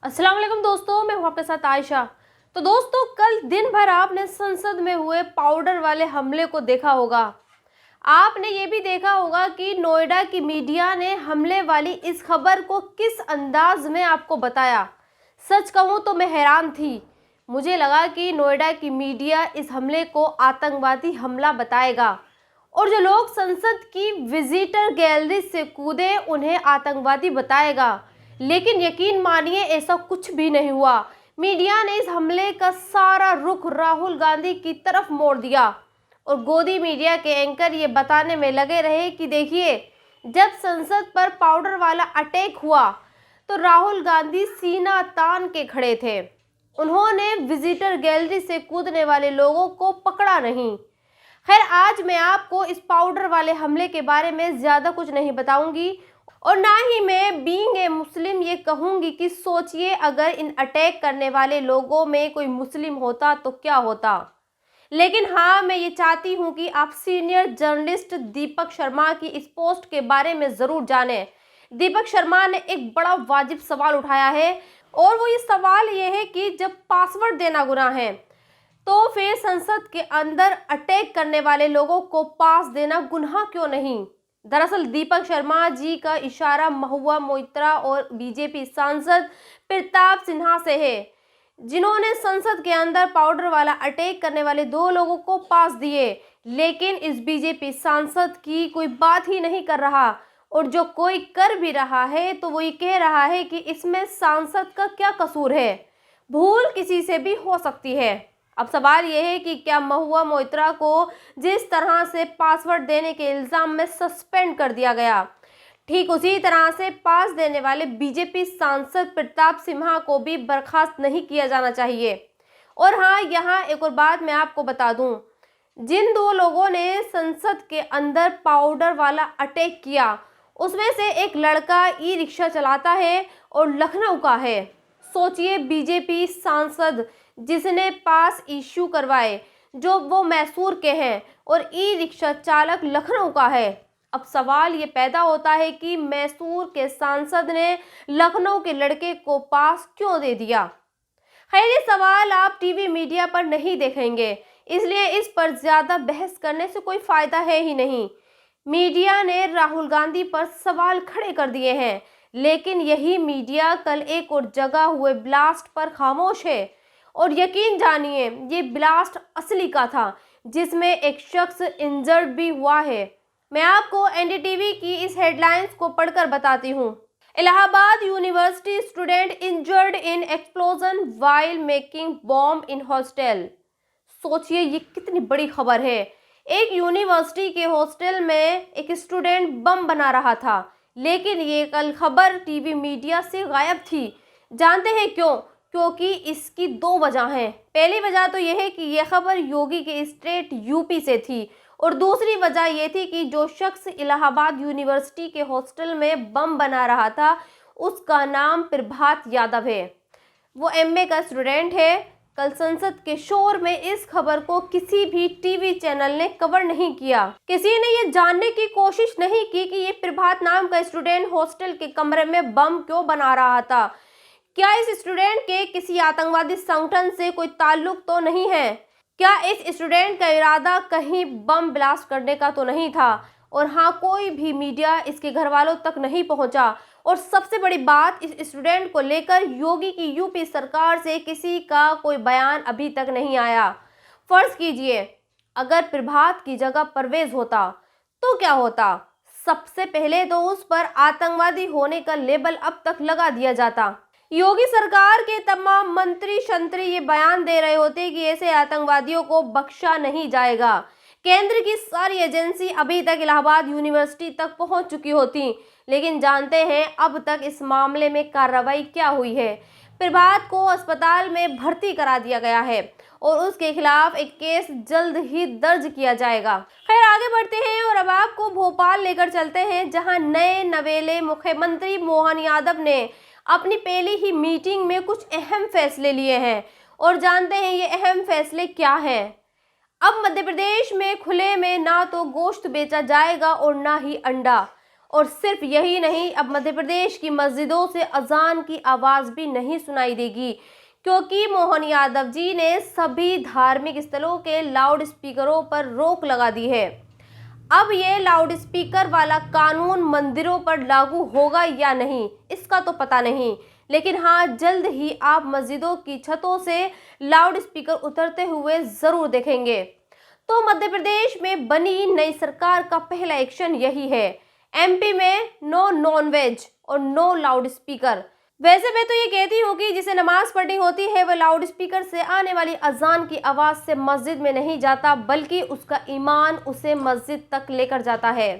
अस्सलाम वालेकुम दोस्तों, मैं हूं आपके साथ आयशा। तो दोस्तों, कल दिन भर आपने संसद में हुए पाउडर वाले हमले को देखा होगा। आपने ये भी देखा होगा कि नोएडा की मीडिया ने हमले वाली इस खबर को किस अंदाज में आपको बताया। सच कहूँ तो मैं हैरान थी। मुझे लगा कि नोएडा की मीडिया इस हमले को आतंकवादी हमला बताएगा और जो लोग संसद की विजिटर गैलरी से कूदे उन्हें आतंकवादी बताएगा। लेकिन यकीन मानिए, ऐसा कुछ भी नहीं हुआ। मीडिया ने इस हमले का सारा रुख राहुल गांधी की तरफ मोड़ दिया और गोदी मीडिया के एंकर ये बताने में लगे रहे कि देखिए, जब संसद पर पाउडर वाला अटैक हुआ तो राहुल गांधी सीना तान के खड़े थे। उन्होंने विजिटर गैलरी से कूदने वाले लोगों को पकड़ा नहीं। खैर, आज मैं आपको इस पाउडर वाले हमले के बारे में ज़्यादा कुछ नहीं बताऊंगी और ना ही मैं बीइंग ए मुस्लिम ये कहूंगी कि सोचिए अगर इन अटैक करने वाले लोगों में कोई मुस्लिम होता तो क्या होता। लेकिन हाँ, मैं ये चाहती हूँ कि आप सीनियर जर्नलिस्ट दीपक शर्मा की इस पोस्ट के बारे में ज़रूर जानें। दीपक शर्मा ने एक बड़ा वाजिब सवाल उठाया है और वो ये सवाल ये है कि जब पासवर्ड देना गुनाह है तो फिर संसद के अंदर अटैक करने वाले लोगों को पास देना गुनाह क्यों नहीं। दरअसल दीपक शर्मा जी का इशारा महुआ मोइत्रा और बीजेपी सांसद प्रताप सिन्हा से है, जिन्होंने संसद के अंदर पाउडर वाला अटैक करने वाले दो लोगों को पास दिए। लेकिन इस बीजेपी सांसद की कोई बात ही नहीं कर रहा और जो कोई कर भी रहा है तो वो ये कह रहा है कि इसमें सांसद का क्या कसूर है, भूल किसी से भी हो सकती है। अब सवाल यह है कि क्या महुआ मोइत्रा को जिस तरह से पासवर्ड देने के इल्ज़ाम में सस्पेंड कर दिया गया, ठीक उसी तरह से पास देने वाले बीजेपी सांसद प्रताप सिन्हा को भी बर्खास्त नहीं किया जाना चाहिए। और हाँ, यहाँ एक और बात मैं आपको बता दूं, जिन दो लोगों ने संसद के अंदर पाउडर वाला अटैक किया उसमें से एक लड़का ई रिक्शा चलाता है और लखनऊ का है। सोचिए, बीजेपी सांसद जिसने पास इश्यू करवाए जो वो मैसूर के हैं और ई रिक्शा चालक लखनऊ का है। अब सवाल ये पैदा होता है कि मैसूर के सांसद ने लखनऊ के लड़के को पास क्यों दे दिया। खैर, ये सवाल आप टीवी मीडिया पर नहीं देखेंगे, इसलिए इस पर ज्यादा बहस करने से कोई फायदा है ही नहीं। मीडिया ने राहुल गांधी पर सवाल खड़े कर दिए हैं, लेकिन यही मीडिया कल एक और जगह हुए ब्लास्ट पर खामोश है। और यकीन जानिए, ये ब्लास्ट असली का था जिसमें एक शख्स इंजर्ड भी हुआ है। मैं आपको एनडीटीवी की इस हेडलाइंस को पढ़कर बताती हूँ। Allahabad university student injured in explosion while making bomb in hostel. सोचिए, ये कितनी बड़ी खबर है। एक यूनिवर्सिटी के हॉस्टल में एक स्टूडेंट बम बना रहा था, लेकिन ये कल खबर टीवी मीडिया से गायब थी। जानते हैं क्यों? क्योंकि इसकी दो वजह हैं। पहली वजह तो यह है कि यह खबर योगी के स्टेट यूपी से थी और दूसरी वजह यह थी कि जो शख्स इलाहाबाद यूनिवर्सिटी के हॉस्टल में बम बना रहा था उसका नाम प्रभात यादव है। वो एमए का स्टूडेंट है। कल संसद के शोर में इस खबर को किसी भी टीवी चैनल ने कवर नहीं किया। किसी ने ये जानने की कोशिश नहीं की कि ये प्रभात नाम का स्टूडेंट हॉस्टल के कमरे में बम क्यों बना रहा था। क्या इस स्टूडेंट के किसी आतंकवादी संगठन से कोई ताल्लुक तो नहीं है? क्या इस स्टूडेंट का इरादा कहीं बम ब्लास्ट करने का तो नहीं था? और हाँ, कोई भी मीडिया इसके घर वालों तक नहीं पहुंचा। और सबसे बड़ी बात, इस स्टूडेंट को लेकर योगी की यूपी सरकार से किसी का कोई बयान अभी तक नहीं आया। फर्ज कीजिए अगर प्रभात की जगह परवेज होता तो क्या होता? सबसे पहले तो उस पर आतंकवादी होने का लेबल अब तक लगा दिया जाता। योगी सरकार के तमाम मंत्री शंत्री ये बयान दे रहे होते कि ऐसे आतंकवादियों को बख्शा नहीं जाएगा। केंद्र की सारी एजेंसी अभी तक इलाहाबाद यूनिवर्सिटी तक पहुंच चुकी होती, लेकिन जानते हैं अब तक इस मामले में कार्रवाई क्या हुई है। प्रभात को अस्पताल में भर्ती करा दिया गया है और उसके खिलाफ एक केस जल्द ही दर्ज किया जाएगा। खैर, आगे बढ़ते हैं और अब आपको भोपाल लेकर चलते हैं, जहां नए नवेले मुख्यमंत्री मोहन यादव ने अपनी पहली ही मीटिंग में कुछ अहम फैसले लिए हैं। और जानते हैं ये अहम फैसले क्या हैं। अब मध्य प्रदेश में खुले में ना तो गोश्त बेचा जाएगा और ना ही अंडा। और सिर्फ यही नहीं, अब मध्य प्रदेश की मस्जिदों से अजान की आवाज़ भी नहीं सुनाई देगी, क्योंकि मोहन यादव जी ने सभी धार्मिक स्थलों के लाउड स्पीकरों पर रोक लगा दी है। अब ये लाउड स्पीकर वाला कानून मंदिरों पर लागू होगा या नहीं, इसका तो पता नहीं, लेकिन हाँ, जल्द ही आप मस्जिदों की छतों से लाउड स्पीकर उतरते हुए ज़रूर देखेंगे। तो मध्य प्रदेश में बनी नई सरकार का पहला एक्शन यही है। एमपी में नो नॉनवेज और नो लाउड स्पीकर। वैसे मैं तो ये कहती हूँ कि जिसे नमाज पढ़नी होती है वह लाउड स्पीकर से आने वाली अजान की आवाज़ से मस्जिद में नहीं जाता, बल्कि उसका ईमान उसे मस्जिद तक लेकर जाता है।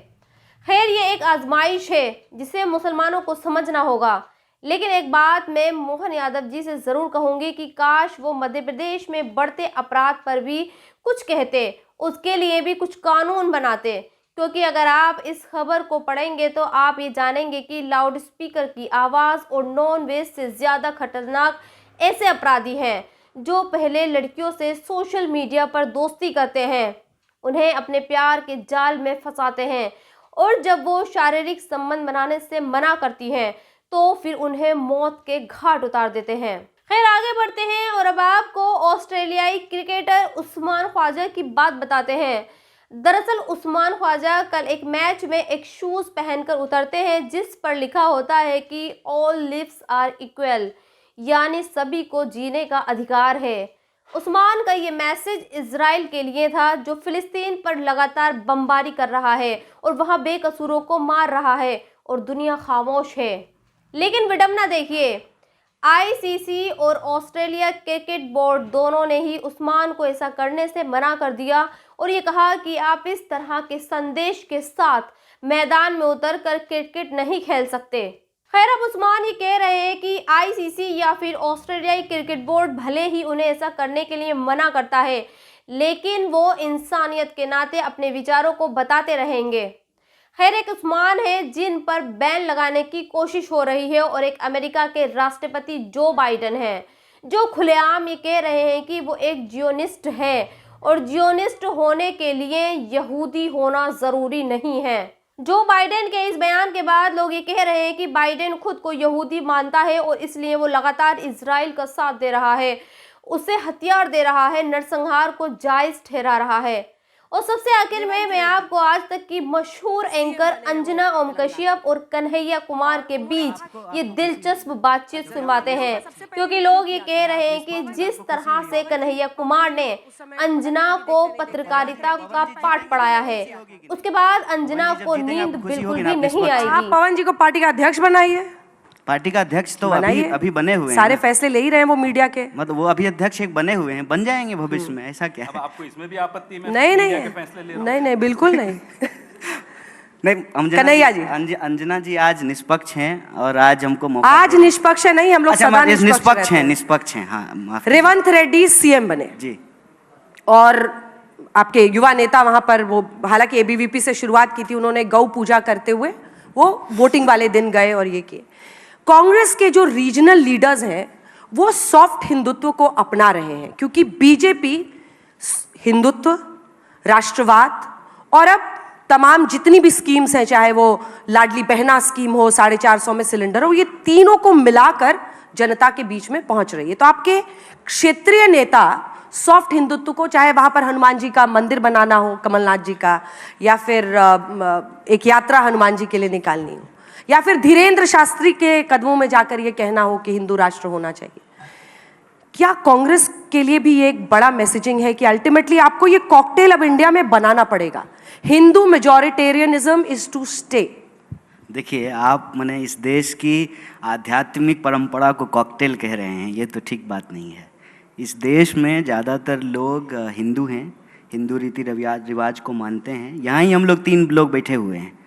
खैर, ये एक आजमाइश है जिसे मुसलमानों को समझना होगा। लेकिन एक बात मैं मोहन यादव जी से ज़रूर कहूँगी कि काश वो मध्य प्रदेश में बढ़ते अपराध पर भी कुछ कहते, उसके लिए भी कुछ कानून बनाते, क्योंकि अगर आप इस खबर को पढ़ेंगे तो आप ये जानेंगे कि लाउड स्पीकर की आवाज़ और नॉन वेज से ज़्यादा खतरनाक ऐसे अपराधी हैं जो पहले लड़कियों से सोशल मीडिया पर दोस्ती करते हैं, उन्हें अपने प्यार के जाल में फंसाते हैं, और जब वो शारीरिक संबंध बनाने से मना करती हैं तो फिर उन्हें मौत के घाट उतार देते हैं। खैर, आगे बढ़ते हैं और अब आपको ऑस्ट्रेलियाई क्रिकेटर उस्मान ख्वाजा की बात बताते हैं। दरअसल उस्मान ख्वाजा कल एक मैच में एक शूज पहनकर उतरते हैं जिस पर लिखा होता है कि ऑल लिव्स आर इक्वल, यानी सभी को जीने का अधिकार है। उस्मान का ये मैसेज इजराइल के लिए था, जो फिलिस्तीन पर लगातार बमबारी कर रहा है और वहां बेकसूरों को मार रहा है, और दुनिया खामोश है। लेकिन विडंबना देखिए, आईसीसी और ऑस्ट्रेलिया क्रिकेट बोर्ड दोनों ने ही उस्मान को ऐसा करने से मना कर दिया और ये कहा कि आप इस तरह के संदेश के साथ मैदान में उतरकर क्रिकेट नहीं खेल सकते। खैर, अब उस्मान ये कह रहे हैं कि आईसीसी या फिर ऑस्ट्रेलियाई क्रिकेट बोर्ड भले ही उन्हें ऐसा करने के लिए मना करता है, लेकिन वो इंसानियत के नाते अपने विचारों को बताते रहेंगे। खैर, एक उस्मान है जिन पर बैन लगाने की कोशिश हो रही है, और एक अमेरिका के राष्ट्रपति जो बाइडेन हैं, जो खुलेआम ये कह रहे हैं कि वो एक जियोनिस्ट है और जियोनिस्ट होने के लिए यहूदी होना ज़रूरी नहीं है। जो बाइडेन के इस बयान के बाद लोग ये कह रहे हैं कि बाइडेन खुद को यहूदी मानता है और इसलिए वो लगातार इजराइल का साथ दे रहा है, उसे हथियार दे रहा है, नरसंहार को जायज़ ठहरा रहा है। और सबसे आखिर में मैं आपको आज तक की मशहूर एंकर अंजना ओम कश्यप और कन्हैया कुमार के बीच ये दिलचस्प बातचीत सुनवाते हैं, क्योंकि लोग ये कह रहे हैं कि जिस तरह से कन्हैया कुमार ने अंजना को पत्रकारिता का पाठ पढ़ाया है, उसके बाद अंजना को नींद बिल्कुल भी नहीं आएगी। आप पवन जी को पार्टी का अध्यक्ष बनाइए। पार्टी का अध्यक्ष तो अभी बने हुए हैं, सारे फैसले ले ही रहे हैं वो मीडिया के, मतलब वो अभी अध्यक्ष एक बने हुए हैं, बन जाएंगे भविष्य में, ऐसा क्या है? अब आपको इसमें भी आपत्ति है? नहीं, बिल्कुल नहीं। नहीं, कन्हैया जी, अंजना जी आज निष्पक्ष हैं और आज हमको मौका आज निष्पक्ष है नहीं, हम लोग सदा निष्पक्ष हैं। हाँ, रेवंत रेड्डी सीएम बने जी, और आपके युवा नेता वहां पर, वो हालांकि एबीवीपी से शुरुआत की थी, उन्होंने गौ पूजा करते हुए वो वोटिंग वाले दिन गए और ये किए। कांग्रेस के जो रीजनल लीडर्स हैं वो सॉफ्ट हिंदुत्व को अपना रहे हैं, क्योंकि बीजेपी हिंदुत्व, राष्ट्रवाद और अब तमाम जितनी भी स्कीम्स हैं, चाहे वो लाडली बहना स्कीम हो, 450 में सिलेंडर हो, ये तीनों को मिलाकर जनता के बीच में पहुंच रही है। तो आपके क्षेत्रीय नेता सॉफ्ट हिंदुत्व को, चाहे वहां पर हनुमान जी का मंदिर बनाना हो कमलनाथ जी का, या फिर एक यात्रा हनुमान जी के लिए निकालनी हो, या फिर धीरेन्द्र शास्त्री के कदमों में जाकर ये कहना हो कि हिंदू राष्ट्र होना चाहिए, क्या कांग्रेस के लिए भी एक बड़ा मैसेजिंग है कि अल्टीमेटली आपको ये कॉकटेल अब इंडिया में बनाना पड़ेगा? Hindu majoritarianism is to stay. देखिए, आप मैंने इस देश की आध्यात्मिक परंपरा को कॉकटेल कह रहे हैं, ये तो ठीक बात नहीं है। इस देश में ज़्यादातर लोग हिंदू हैं, हिंदू रीति रिवाज को मानते हैं। यहाँ ही हम लोग 3 लोग बैठे हुए हैं,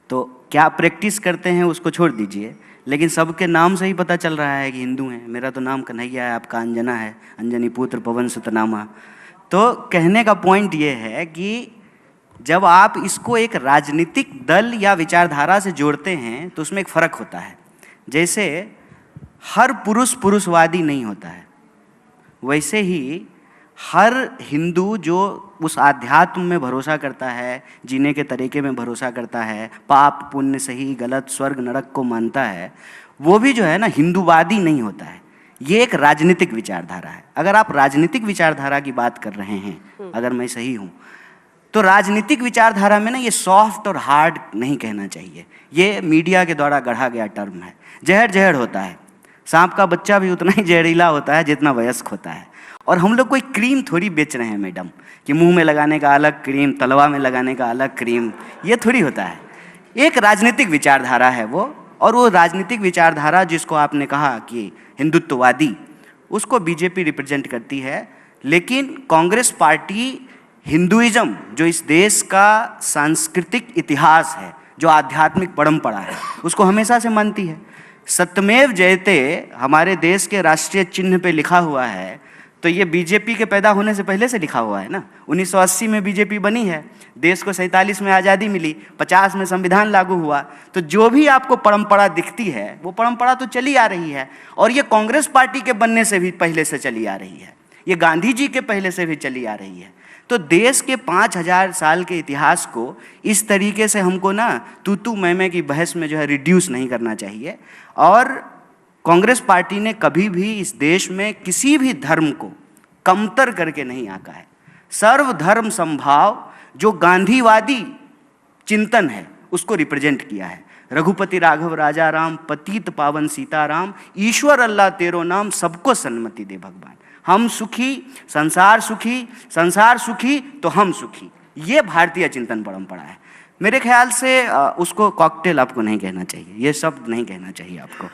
तो क्या प्रैक्टिस करते हैं उसको छोड़ दीजिए, लेकिन सबके नाम से ही पता चल रहा है कि हिंदू हैं। मेरा तो नाम कन्हैया है, आपका अंजना है, अंजनी पुत्र पवन सुतनामा। तो कहने का पॉइंट ये है कि जब आप इसको एक राजनीतिक दल या विचारधारा से जोड़ते हैं तो उसमें एक फ़र्क होता है। जैसे हर पुरुष पुरुषवादी नहीं होता है, वैसे ही हर हिंदू जो उस आध्यात्म में भरोसा करता है, जीने के तरीके में भरोसा करता है, पाप पुण्य सही गलत स्वर्ग नरक को मानता है, वो भी जो है ना हिंदूवादी नहीं होता है। ये एक राजनीतिक विचारधारा है। अगर आप राजनीतिक विचारधारा की बात कर रहे हैं, अगर मैं सही हूँ, तो राजनीतिक विचारधारा में ना ये सॉफ्ट और हार्ड नहीं कहना चाहिए। ये मीडिया के द्वारा गढ़ा गया टर्म है। जहर जहर होता है, सांप का बच्चा भी उतना ही जहरीला होता है जितना वयस्क होता है। और हम लोग कोई क्रीम थोड़ी बेच रहे हैं मैडम, कि मुंह में लगाने का अलग क्रीम, तलवा में लगाने का अलग क्रीम, ये थोड़ी होता है। एक राजनीतिक विचारधारा है वो, और वो राजनीतिक विचारधारा जिसको आपने कहा कि हिंदुत्ववादी, उसको बीजेपी रिप्रेजेंट करती है। लेकिन कांग्रेस पार्टी हिंदुइज्म, जो इस देश का सांस्कृतिक इतिहास है, जो आध्यात्मिक परंपरा है, उसको हमेशा से मानती है। सत्यमेव जयते हमारे देश के राष्ट्रीय चिन्ह पे लिखा हुआ है, तो ये बीजेपी के पैदा होने से पहले से लिखा हुआ है ना। 1980 में बीजेपी बनी है, देश को 47 में आज़ादी मिली, 50 में संविधान लागू हुआ। तो जो भी आपको परंपरा दिखती है वो परंपरा तो चली आ रही है, और ये कांग्रेस पार्टी के बनने से भी पहले से चली आ रही है, ये गांधी जी के पहले से भी चली आ रही है। तो देश के 5000 साल के इतिहास को इस तरीके से हमको ना तू मैं की बहस में जो है रिड्यूस नहीं करना चाहिए। और कांग्रेस पार्टी ने कभी भी इस देश में किसी भी धर्म को कमतर करके नहीं आंका है। सर्वधर्म समभाव जो गांधीवादी चिंतन है उसको रिप्रेजेंट किया है। रघुपति राघव राजा राम, पतित पावन सीताराम, ईश्वर अल्लाह तेरो नाम, सबको सन्मति दे भगवान। हम सुखी, संसार सुखी तो हम सुखी। ये भारतीय चिंतन परंपरा है। मेरे ख्याल से उसको कॉकटेल आपको नहीं कहना चाहिए, ये शब्द नहीं कहना चाहिए आपको।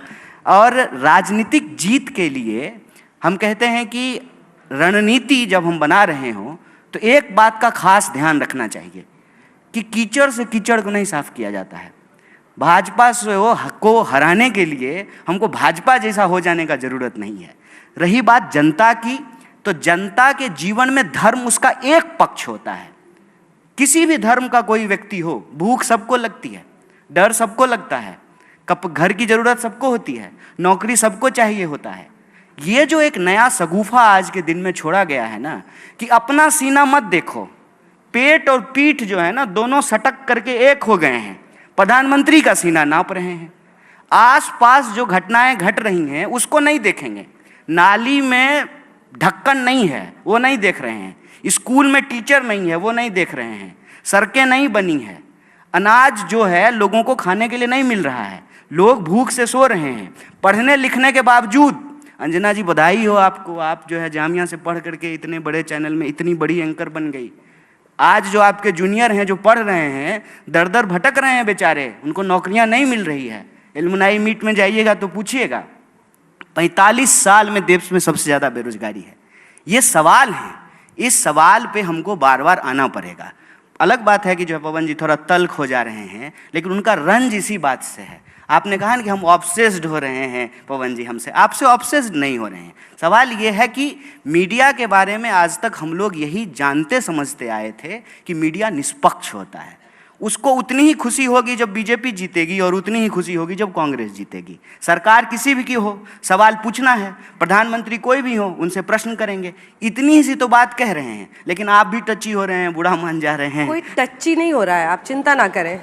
और राजनीतिक जीत के लिए हम कहते हैं कि रणनीति जब हम बना रहे हों तो एक बात का खास ध्यान रखना चाहिए कि कीचड़ से कीचड़ को नहीं साफ किया जाता है। भाजपा को हराने के लिए हमको भाजपा जैसा हो जाने का ज़रूरत नहीं है। रही बात जनता की, तो जनता के जीवन में धर्म उसका एक पक्ष होता है। किसी भी धर्म का कोई व्यक्ति हो, भूख सबको लगती है, डर सबको लगता है, घर की ज़रूरत सबको होती है, नौकरी सबको चाहिए होता है। ये जो एक नया सगुफा आज के दिन में छोड़ा गया है ना, कि अपना सीना मत देखो, पेट और पीठ जो है ना दोनों सटक करके एक हो गए हैं, प्रधानमंत्री का सीना नाप रहे हैं। आसपास जो घटनाएं घट रही हैं उसको नहीं देखेंगे। नाली में ढक्कन नहीं है वो नहीं देख रहे हैं, स्कूल में टीचर नहीं है वो नहीं देख रहे हैं, सड़कें नहीं बनी है, अनाज जो है लोगों को खाने के लिए नहीं मिल रहा है, लोग भूख से सो रहे हैं। पढ़ने लिखने के बावजूद, अंजना जी बधाई हो आपको, आप जो है जामिया से पढ़ करके इतने बड़े चैनल में इतनी बड़ी एंकर बन गई। आज जो आपके जूनियर हैं जो पढ़ रहे हैं, दर दर भटक रहे हैं बेचारे, उनको नौकरियां नहीं मिल रही है। एलुमनाई मीट में जाइएगा तो पूछिएगा, 45 साल में देश में सबसे ज़्यादा बेरोजगारी है। ये सवाल है, इस सवाल पे हमको बार बार आना पड़ेगा। अलग बात है कि जो पवन जी थोड़ा तल्ख हो जा रहे हैं, लेकिन उनका रंज इसी बात से है। आपने कहा ना कि हम ऑब्सेस्ड हो रहे हैं पवन जी, हमसे आपसे ऑब्सेस्ड नहीं हो रहे हैं। सवाल ये है कि मीडिया के बारे में आज तक हम लोग यही जानते समझते आए थे कि मीडिया निष्पक्ष होता है। उसको उतनी ही खुशी होगी जब बीजेपी जीतेगी और उतनी ही खुशी होगी जब कांग्रेस जीतेगी। सरकार किसी भी की हो, सवाल पूछना है, प्रधानमंत्री कोई भी हो, उनसे प्रश्न करेंगे। इतनी सी तो बात कह रहे हैं, लेकिन आप भी टची हो रहे हैं, बूढ़ा मान जा रहे हैं। कोई टची नहीं हो रहा है, आप चिंता ना करें,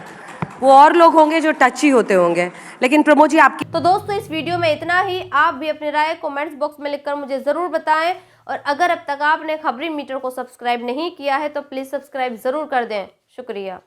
वो और लोग होंगे जो टची होते होंगे। लेकिन प्रमोद जी आपकी तो दोस्तों इस वीडियो में इतना ही। आप भी अपनी राय कमेंट्स बॉक्स में लिखकर मुझे ज़रूर बताएं, और अगर अब तक आपने खबरी मीटर को सब्सक्राइब नहीं किया है तो प्लीज़ सब्सक्राइब ज़रूर कर दें। शुक्रिया।